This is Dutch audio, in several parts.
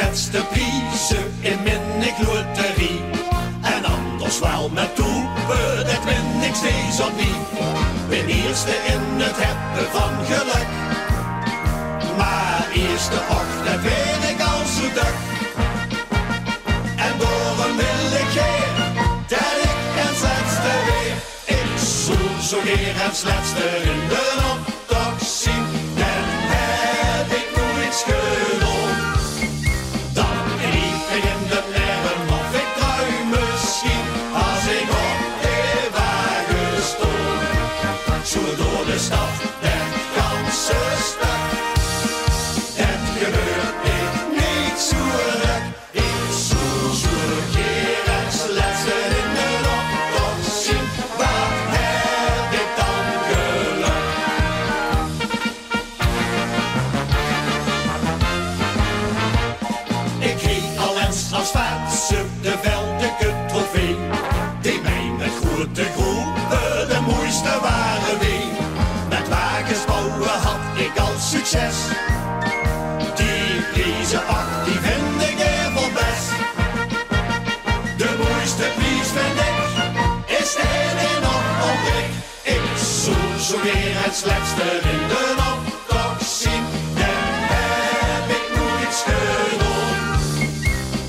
laatste prijzen in mijn loterie. En anders wel met toepen, dat win ik steeds opnieuw. Ben eerste in het hebben van geluk. Maar eerste ochtend ben ik al zo druk. En daarom wil ik geen, dat ik het laatste weer. Ik zoek zo weer het laatste in de optocht zien. Dan heb ik nooit gedaan. Dan riep ik in de nerven of ik druim misschien. Als ik op de wagen stond. Zo door de stad, den ganse stad. Het gebeurt niet zo ruk. Ik zoek zo keer het laatste in de optocht zien. Wat heb ik dan geluk? Ik kreeg al eens als vaatse de veldelijke trofee. Die mij met grote groepen de mooiste waren wee. Met wagens bouwen had ik al succes. Die prijzen, ach, die vind ik ervan best. De mooiste prijs vind ik, is de hele nog ontdekt. Ik zoek zo weer het slechtste in de optocht zien. Dan heb ik nooit gedaan.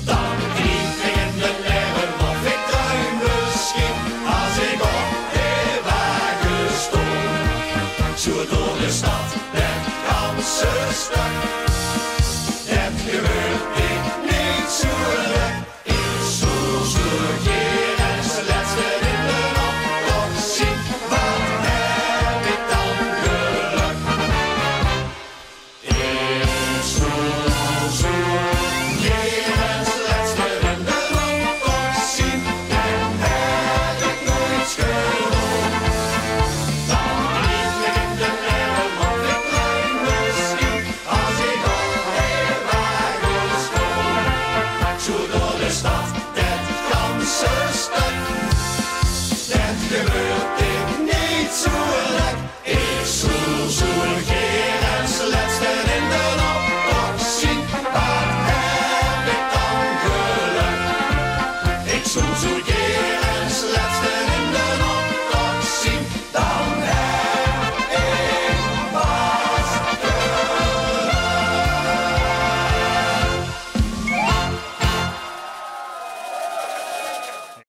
Dan krieg ik in de nerven of ik druim misschien. Als ik op de wagen stond. Zo door de stad, den ganse stad.